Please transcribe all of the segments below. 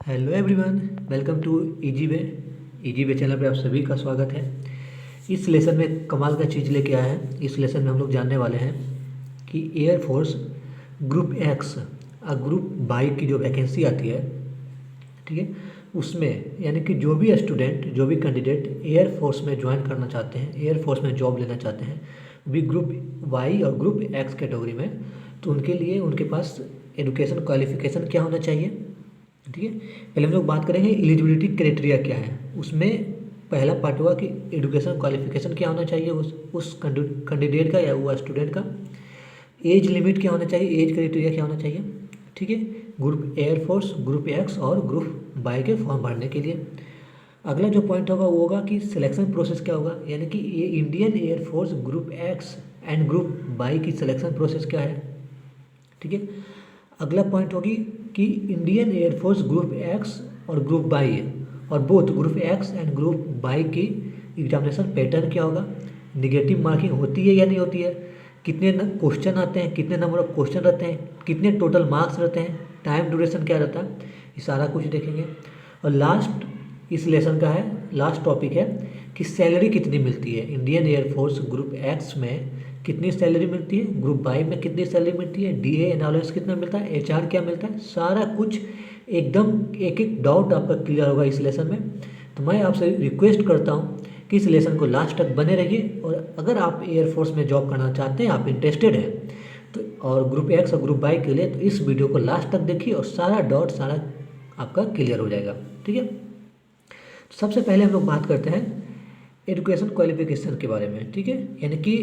Hello everyone, welcome to easy way channel पर आप सभी का स्वागत है। इस लेसन में कमाल का चीज़ लेके आया है। इस लेसन में हम लोग जानने वाले हैं कि एयरफोर्स ग्रुप एक्स और ग्रुप बाई की जो वैकेंसी आती है, ठीक है, उसमें यानी कि जो भी स्टूडेंट, जो भी कैंडिडेट एयरफोर्स में ज्वाइन करना चाहते हैं, एयरफोर्स में जॉब लेना चाहते हैं, भी ग्रुप वाई और ग्रुप एक्स कैटेगरी में, तो उनके लिए उनके पास एजुकेशन क्वालिफिकेशन क्या होना चाहिए। ठीक है, पहले हम लोग बात करेंगे एलिजिबिलिटी क्राइटेरिया क्या है। उसमें पहला पार्ट हुआ कि एजुकेशन क्वालिफिकेशन क्या होना चाहिए उस कैंडिडेट का या वो स्टूडेंट का। एज लिमिट क्या होना चाहिए, एज क्राइटेरिया क्या होना चाहिए। ठीक है, ग्रुप एयरफोर्स, ग्रुप एक्स और ग्रुप बाई के फॉर्म भरने के लिए। अगला जो पॉइंट होगा वो होगा कि सिलेक्शन प्रोसेस क्या होगा, यानी कि ये Indian air force group x and group by की सिलेक्शन प्रोसेस क्या है। ठीक है, अगला पॉइंट होगी कि इंडियन एयरफोर्स ग्रुप एक्स और ग्रुप बाई है, और both group x and group by की एग्जामिनेशन पैटर्न क्या होगा, निगेटिव मार्किंग होती है या नहीं होती है, कितने क्वेश्चन आते हैं, कितने नंबर ऑफ क्वेश्चन रहते हैं, कितने टोटल मार्क्स रहते हैं, टाइम ड्यूरेशन क्या रहता है, ये सारा कुछ देखेंगे। और लास्ट इस लेसन का है, लास्ट टॉपिक है कि सैलरी कितनी मिलती है इंडियन एयरफोर्स ग्रुप एक्स में, कितनी सैलरी मिलती है, ग्रुप बाई में कितनी सैलरी मिलती है, डीए अलाउंस कितना मिलता है, एचआर क्या मिलता है, सारा कुछ एकदम एक एक डाउट आपका क्लियर होगा इस लेसन में। तो मैं आपसे रिक्वेस्ट करता हूँ कि इस लेसन को लास्ट तक बने रहिए, और अगर आप एयरफोर्स में जॉब करना चाहते हैं, आप इंटरेस्टेड हैं तो, और ग्रुप एक्स और ग्रुप बाई के लिए, तो इस वीडियो को लास्ट तक देखिए और सारा डाउट सारा आपका क्लियर हो जाएगा। ठीक है, सबसे पहले हम लोग बात करते हैं एजुकेशन क्वालिफिकेशन के बारे में। ठीक है, यानी कि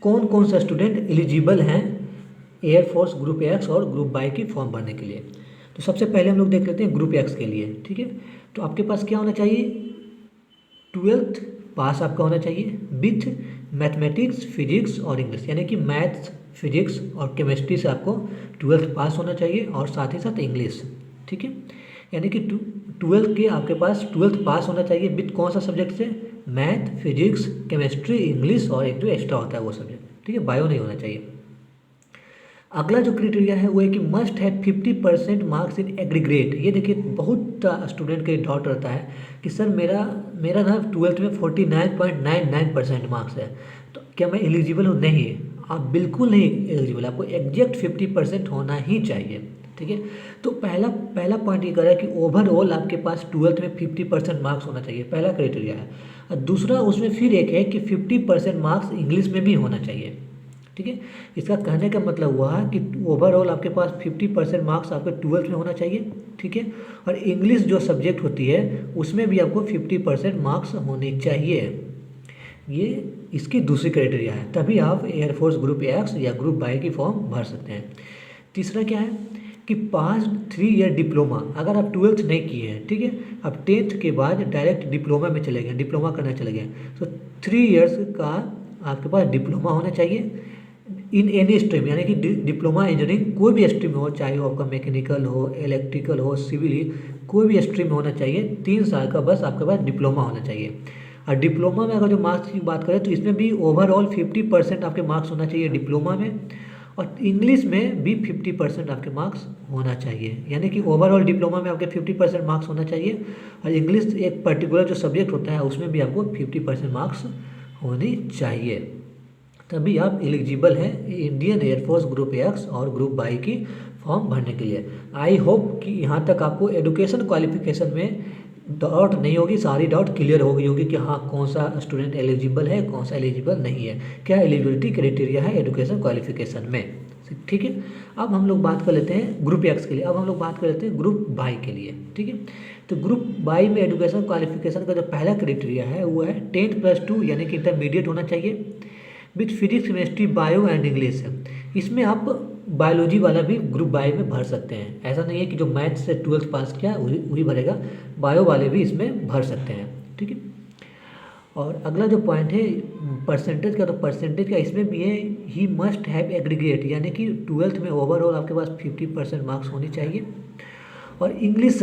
कौन कौन सा स्टूडेंट एलिजिबल हैं एयरफोर्स ग्रुप एक्स और ग्रुप बाई की फॉर्म भरने के लिए। तो सबसे पहले हम लोग देख लेते हैं ग्रुप एक्स के लिए। ठीक है, तो आपके पास क्या होना चाहिए, 12th पास आपका होना चाहिए विथ मैथमेटिक्स, फिजिक्स और इंग्लिश, यानी कि मैथ्स, फिजिक्स और केमिस्ट्री से आपको 12th पास होना चाहिए, और साथ ही साथ इंग्लिश। ठीक है, यानी कि 12th के आपके पास 12th पास होना चाहिए विथ कौन सा सब्जेक्ट से, मैथ, फिजिक्स, केमिस्ट्री, इंग्लिश और एक जो एक्स्ट्रा होता है वो सब्जेक्ट। ठीक है, बायो नहीं होना चाहिए। अगला जो क्राइटेरिया है वो है कि मस्ट है 50% मार्क्स इन एग्रीग्रेट। ये देखिए, बहुत स्टूडेंट का डाउट रहता है कि सर मेरा मेरा ना 12th में 49.99% मार्क्स है, तो क्या मैं एलिजिबल हूँ। नहीं, आप बिल्कुल नहीं एलिजिबल, आपको एग्जैक्ट 50% होना ही चाहिए। ठीक है, तो पहला पहला पॉइंट ये कर रहा है कि ओवरऑल आपके पास 12th में 50% मार्क्स होना चाहिए, पहला क्राइटेरिया है। और दूसरा उसमें फिर एक है कि 50% मार्क्स इंग्लिश में भी होना चाहिए। ठीक है, इसका कहने का मतलब हुआ कि ओवरऑल आपके पास 50% मार्क्स आपके 12th में होना चाहिए। ठीक है, और इंग्लिश जो सब्जेक्ट होती है उसमें भी आपको 50% मार्क्स होने चाहिए। ये इसकी दूसरी क्राइटेरिया है, तभी आप एयरफोर्स ग्रुप एक्स या ग्रुप बाई की फॉर्म भर सकते हैं। तीसरा क्या है कि पास 3 ईयर डिप्लोमा, अगर आप 12th नहीं किए हैं, ठीक है, आप 10th के बाद डायरेक्ट डिप्लोमा में चले गए, डिप्लोमा करना चले गए, तो 3 इयर्स का आपके पास डिप्लोमा होना चाहिए इन एनी स्ट्रीम, यानी कि डिप्लोमा इंजीनियरिंग कोई भी स्ट्रीम हो, चाहे वो आपका मैकेनिकल हो, इलेक्ट्रिकल हो, सिविल, कोई भी स्ट्रीम में होना चाहिए। 3 साल का बस आपके पास डिप्लोमा होना चाहिए। और डिप्लोमा में अगर जो मार्क्स की बात करें तो इसमें भी ओवरऑल 50% आपके मार्क्स होना चाहिए डिप्लोमा में, और इंग्लिश में भी 50% आपके मार्क्स होना चाहिए, यानी कि ओवरऑल डिप्लोमा में आपके 50% मार्क्स होना चाहिए, और इंग्लिश एक पर्टिकुलर जो सब्जेक्ट होता है उसमें भी आपको 50% मार्क्स होनी चाहिए, तभी आप एलिजिबल हैं इंडियन एयरफोर्स ग्रुप एक्स और ग्रुप बाई की फॉर्म भरने के लिए। आई होप कि यहाँ तक आपको एजुकेशन क्वालिफिकेशन में डाउट नहीं होगी, सारी डाउट क्लियर हो गई होगी कि हाँ कौन सा स्टूडेंट एलिजिबल है, कौन सा एलिजिबल नहीं है, क्या एलिजिबिलिटी क्राइटेरिया है एजुकेशन क्वालिफिकेशन में। ठीक है, अब हम लोग बात कर लेते हैं ग्रुप एक्स के लिए, अब हम लोग बात कर लेते हैं ग्रुप बाई के लिए। ठीक है, तो ग्रुप बाई में एजुकेशन क्वालिफिकेशन का जो पहला क्राइटेरिया है वो है 10+2 यानी कि इंटरमीडिएट होना चाहिए with physics, chemistry, bio and English. इसमें आप बायोलॉजी वाला भी ग्रुप बाई में भर सकते हैं, ऐसा नहीं है कि जो मैथ से 12th पास किया वही भरेगा, बायो वाले भी इसमें भर सकते हैं। ठीक है, और अगला जो पॉइंट है परसेंटेज का, तो परसेंटेज का इसमें भी है ही मस्ट हैव एग्रीगेट, यानी कि 12th में ओवरऑल आपके पास 50% मार्क्स होनी चाहिए, और इंग्लिश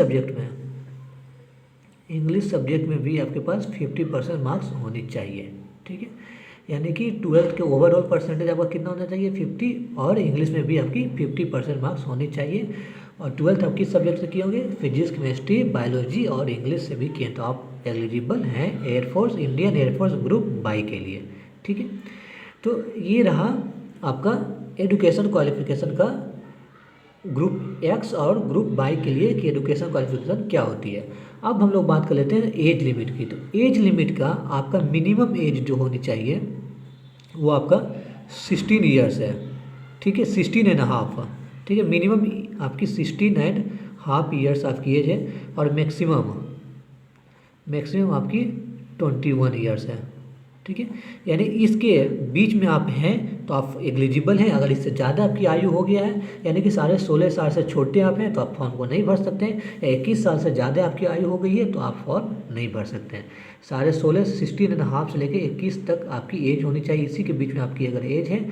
सब्जेक्ट में भी आपके पास 50% मार्क्स होनी चाहिए। ठीक है, यानी कि 12th के ओवरऑल परसेंटेज आपका कितना होना चाहिए, 50, और इंग्लिश में भी आपकी 50% मार्क्स होनी चाहिए। और 12th आप किस सब्जेक्ट से किए होंगे, फिजिक्स, केमिस्ट्री, बायोलॉजी और इंग्लिश से भी किए, तो आप एलिजिबल हैं air force, Indian air force group by के लिए। ठीक है, तो ये रहा आपका एजुकेशन क्वालिफिकेशन का ग्रुप एक्स और ग्रुप बाई के लिए कि एजुकेशन क्वालिफिकेशन क्या होती है। अब हम लोग बात कर लेते हैं एज लिमिट की। तो एज लिमिट का आपका मिनिमम एज जो होनी चाहिए वो आपका 16 ईयर्स है। ठीक है, 16.5। ठीक है, मिनिमम आपकी 16.5 ईयर्स आपकी एज है और मैक्सिमम आपकी 21 ईयर्स है। ठीक है, यानी इसके बीच में आप हैं तो आप एलिजिबल हैं। अगर इससे ज़्यादा आपकी आयु हो गया है, यानी कि 16.5 साल से छोटे आप हैं, तो आप फॉर्म को नहीं भर सकते हैं। 21 साल से ज़्यादा आपकी आयु हो गई है तो आप फॉर्म नहीं भर सकते हैं। 16.5 से लेकर 21 तक आपकी एज होनी चाहिए, इसी के बीच में आपकी अगर एज है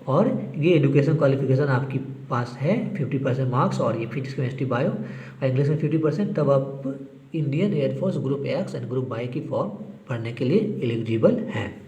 और ये एजुकेशन क्वालिफिकेशन आपके पास है 50% मार्क्स और ये फिजिक्स, केमिस्ट्री, बायो और इंग्लिश में 50%, तब आप Indian air force group x and group by की फॉर्म भरने के लिए एलिजिबल हैं।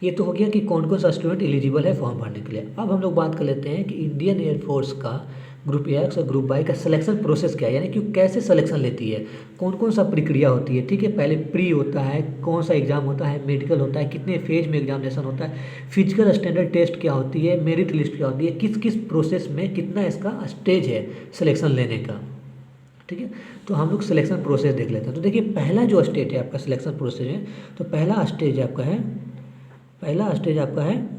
ये तो हो गया कि कौन कौन सा स्टूडेंट एलिजिबल है फॉर्म भरने के लिए। अब हम लोग बात कर लेते हैं कि इंडियन एयरफोर्स का ग्रुप एक्स और ग्रुप बाई का सिलेक्शन प्रोसेस क्या है, यानी कि कैसे सिलेक्शन लेती है, कौन कौन सा प्रक्रिया होती है। ठीक है, पहले प्री होता है, कौन सा एग्जाम होता है, मेडिकल होता है, कितने फेज में एग्जामिनेशन होता है, फिजिकल स्टैंडर्ड टेस्ट क्या होती है, मेरिट लिस्ट क्या होती है, किस किस प्रोसेस में कितना इसका स्टेज है सिलेक्शन लेने का। ठीक है, तो हम लोग सिलेक्शन प्रोसेस देख लेते हैं। तो देखिए पहला जो स्टेज है आपका सिलेक्शन प्रोसेस में, तो पहला स्टेज आपका है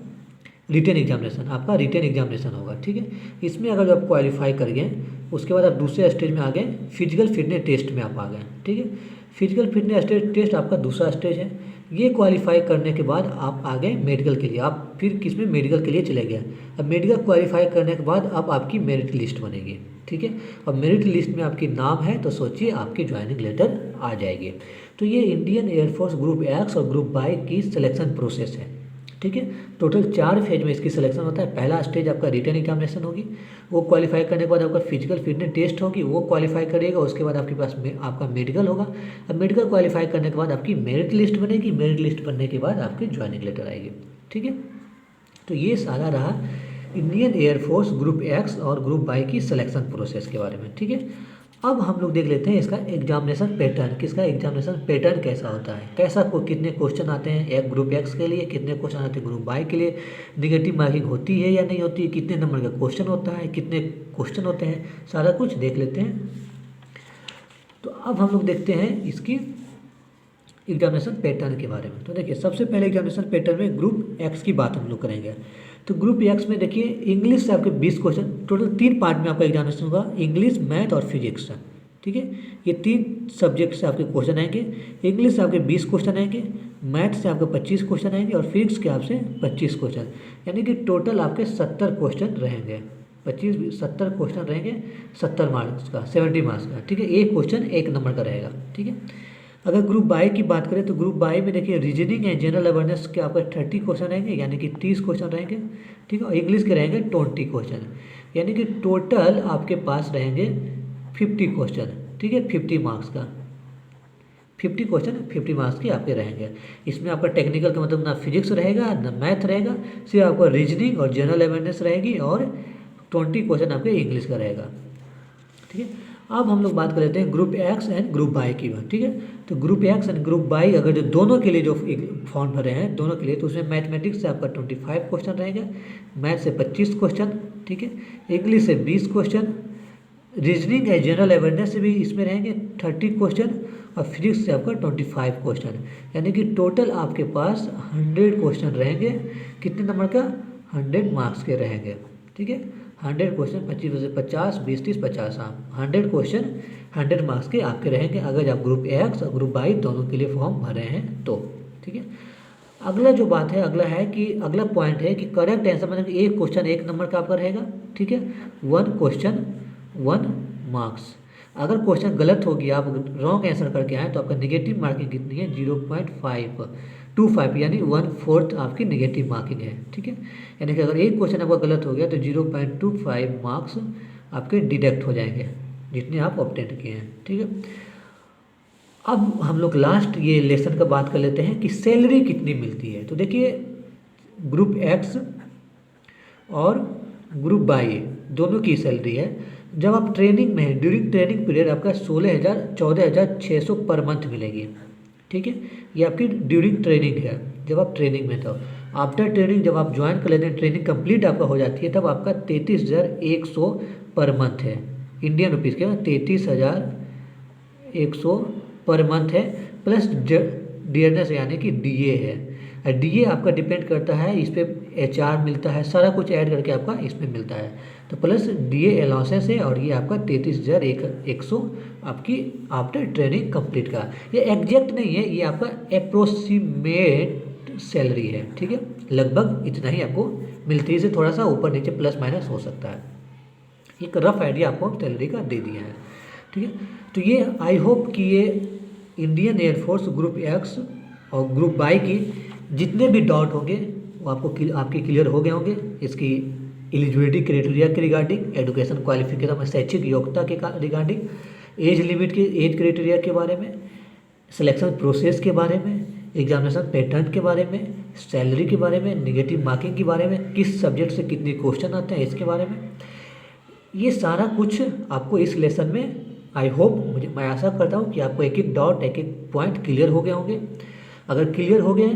रिटन एग्जामिनेशन। आपका रिटन एग्जामिनेशन होगा। ठीक है, इसमें अगर जो आप क्वालिफाई कर गए उसके बाद आप दूसरे स्टेज में आ गए, फिजिकल फिटनेस टेस्ट में आप आ गए। ठीक है, फिजिकल फिटनेस टेस्ट आपका दूसरा स्टेज है। ये क्वालिफाई करने के बाद आप आ गए मेडिकल के लिए, आप फिर किस में मेडिकल के लिए चले गए। अब मेडिकल क्वालिफाई करने के बाद अब आपकी मेरिट लिस्ट बनेगी। ठीक है, और मेरिट लिस्ट में आपकी नाम है तो सोचिए आपकी ज्वाइनिंग लेटर आ जाएगी। तो ये इंडियन एयरफोर्स ग्रुप एक्स और ग्रुप बाई की सिलेक्शन प्रोसेस है। ठीक है, टोटल 4 फेज में इसकी सिलेक्शन होता है। पहला स्टेज आपका रिटन एग्जामिनेशन होगी, वो क्वालिफाई करने के बाद आपका फिजिकल फिटनेस टेस्ट होगी, वो क्वालिफाई करिएगा, उसके बाद आपके पास आपका मेडिकल होगा। अब मेडिकल क्वालिफाई करने के बाद आपकी मेरिट लिस्ट बनेगी, मेरिट लिस्ट बनने के बाद आपकी ज्वाइनिंग लेटर आएगी। ठीक है, तो ये सारा रहा इंडियन एयरफोर्स ग्रुप एक्स और ग्रुप बाई की सिलेक्शन प्रोसेस के बारे में। ठीक है, अब हम लोग देख लेते हैं इसका एग्जामिनेशन पैटर्न, किसका एग्जामिनेशन पैटर्न कैसा होता है, कितने क्वेश्चन आते हैं एक ग्रुप एक्स के लिए, कितने क्वेश्चन आते हैं ग्रुप बाई के लिए, निगेटिव मार्किंग होती है या नहीं होती है, कितने नंबर का क्वेश्चन होता है, कितने क्वेश्चन होते हैं, सारा कुछ देख लेते हैं। तो अब हम लोग देखते हैं इसकी एग्जामिनेशन पैटर्न के बारे में। तो देखिए सबसे पहले एग्जामिनेशन पैटर्न में ग्रुप एक्स की बात हम लोग करेंगे। तो ग्रुप एक्स में देखिए इंग्लिश से आपके 20 क्वेश्चन, टोटल 3 पार्ट में आपका एग्जामिनेशन होगा, इंग्लिश, मैथ और फिजिक्स। ठीक है, ये 3 सब्जेक्ट से आपके क्वेश्चन आएंगे। इंग्लिश से आपके 20 क्वेश्चन आएंगे, मैथ से आपके 25 क्वेश्चन आएंगे और फिजिक्स के आपसे 25 क्वेश्चन, यानी कि टोटल आपके 70 क्वेश्चन रहेंगे। 70 क्वेश्चन रहेंगे 70 मार्क्स का, 70 मार्क्स का। ठीक है, एक क्वेश्चन 1 नंबर का रहेगा। ठीक है, अगर ग्रुप बाई की बात करें तो ग्रुप बाई में देखिए रीजनिंग एंड जनरल अवेयरनेस के आपका 30 क्वेश्चन रहेंगे, यानी कि 30 क्वेश्चन रहेंगे। ठीक है, और इंग्लिश के रहेंगे 20 क्वेश्चन, यानी कि टोटल आपके पास रहेंगे 50 क्वेश्चन। ठीक है, 50 मार्क्स का, 50 क्वेश्चन 50 मार्क्स के आपके रहेंगे। इसमें आपका टेक्निकल का मतलब ना फिजिक्स रहेगा ना मैथ रहेगा, सिर्फ आपका रीजनिंग और जनरल अवेयरनेस रहेगी और 20 क्वेश्चन आपके इंग्लिश का रहेगा। ठीक है, अब हम लोग बात कर लेते हैं group x and group by की बात। ठीक है, तो group x and group by अगर जो दोनों के लिए जो फॉर्म भरे हैं दोनों के लिए, तो उसमें मैथमेटिक्स से आपका 25 क्वेश्चन रहेंगे, मैथ से 25 क्वेश्चन। ठीक है, इंग्लिश से 20 question, reasoning and general awareness से भी इसमें रहेंगे 30 क्वेश्चन और फिजिक्स से आपका 25 क्वेश्चन, यानी कि टोटल आपके पास 100 क्वेश्चन रहेंगे। कितने नंबर का, 100 मार्क्स के रहेंगे। ठीक है, 100 क्वेश्चन 25 में से 50, 20, 30, 50, हाँ 100 क्वेश्चन 100 मार्क्स के आपके रहेंगे अगर आप ग्रुप एक्स और ग्रुप बाई दोनों के लिए फॉर्म भरे हैं तो। ठीक है, अगला जो बात है अगला पॉइंट है कि करेक्ट आंसर मतलब एक क्वेश्चन 1 नंबर का आपका रहेगा। ठीक है, 1 क्वेश्चन 1 मार्क्स। अगर क्वेश्चन गलत हो गया, आप रॉन्ग आंसर करके आए तो आपका निगेटिव मार्किंग कितनी है, 0.525, यानी 1/4 आपकी निगेटिव मार्किंग है। ठीक है, यानी कि अगर एक क्वेश्चन आपका गलत हो गया तो 0.25 मार्क्स आपके डिडक्ट हो जाएंगे जितने आप ऑब्टेन किए हैं। ठीक है, अब हम लोग लास्ट ये लेसन का बात कर लेते हैं कि सैलरी कितनी मिलती है। तो देखिए ग्रुप एक्स और ग्रुप बाई दोनों की सैलरी है। जब आप ट्रेनिंग में हैं, ड्यूरिंग ट्रेनिंग पीरियड आपका 14,600 पर मंथ मिलेगी। ठीक है, ये आपकी ड्यूरिंग ट्रेनिंग है, जब आप ट्रेनिंग में तब। आफ्टर ट्रेनिंग जब आप ज्वाइन कर लेते हैं, ट्रेनिंग कंप्लीट आपका हो जाती है, तब आपका 33,100 पर मंथ है, इंडियन रुपीज़ के 33,100 पर मंथ है, प्लस डियरनेस यानी कि डीए है। डीए आपका डिपेंड करता है इस पर, एचआर मिलता है, सारा कुछ ऐड करके आपका इसमें मिलता है, तो प्लस डीए अलाउंसेस है, और ये आपका 33,100 आपकी आफ्टर ट्रेनिंग कंप्लीट का। ये एग्जैक्ट नहीं है, ये आपका अप्रोक्सीमेट सैलरी है। ठीक है, लगभग इतना ही आपको मिलती है, इसे थोड़ा सा ऊपर नीचे प्लस माइनस हो सकता है। एक रफ आइडिया आपको सैलरी का दे दिया है। ठीक है, तो ये आई होप कि ये इंडियन एयरफोर्स ग्रुप एक्स और ग्रुप वाई की जितने भी डाउट होंगे वो आपके क्लियर हो गए होंगे। इसकी एलिजिबिलिटी क्राइटेरिया के रिगार्डिंग, एजुकेशन क्वालिफिकेशन शैक्षिक योग्यता के रिगार्डिंग, एज लिमिट के एज क्राइटेरिया के बारे में, सिलेक्शन प्रोसेस के बारे में, एग्जामिनेशन पैटर्न के बारे में, सैलरी के बारे में, नेगेटिव मार्किंग के बारे में, किस सब्जेक्ट से कितने क्वेश्चन आते हैं इसके बारे में, ये सारा कुछ आपको इस लेसन में आई होप, मैं आशा करता हूँ कि आपको एक एक डाउट, एक एक पॉइंट क्लियर हो गए होंगे। अगर क्लियर हो गए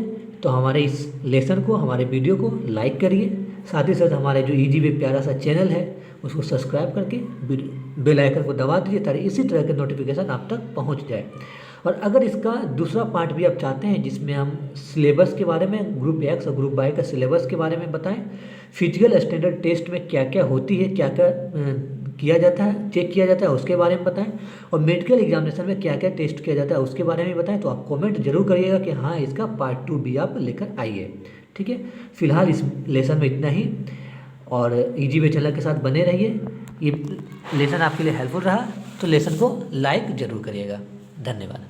तो हमारे इस लेसन को, हमारे वीडियो को लाइक करिए, साथ ही साथ हमारे जो ईजी वे प्यारा सा चैनल है उसको सब्सक्राइब करके बेल आइकन को दबा दीजिए, ताकि इसी तरह के नोटिफिकेशन आप तक पहुंच जाए। और अगर इसका दूसरा पार्ट भी आप चाहते हैं जिसमें हम सिलेबस के बारे में, ग्रुप एक्स और ग्रुप वाई का सिलेबस के बारे में बताएं, फिजिकल स्टैंडर्ड टेस्ट में क्या क्या होती है, क्या क्या किया जाता है, चेक किया जाता है, उसके बारे में बताएं, और मेडिकल एग्जामिनेशन में क्या क्या टेस्ट किया जाता है उसके बारे में बताएं, तो आप कमेंट जरूर करिएगा कि हाँ इसका पार्ट 2 भी आप लेकर आइए। ठीक है, फिलहाल इस लेसन में इतना ही, और ईजी वे चैनल के साथ बने रहिए। ये लेसन आपके लिए हेल्पफुल रहा तो लेसन को लाइक ज़रूर करिएगा। धन्यवाद।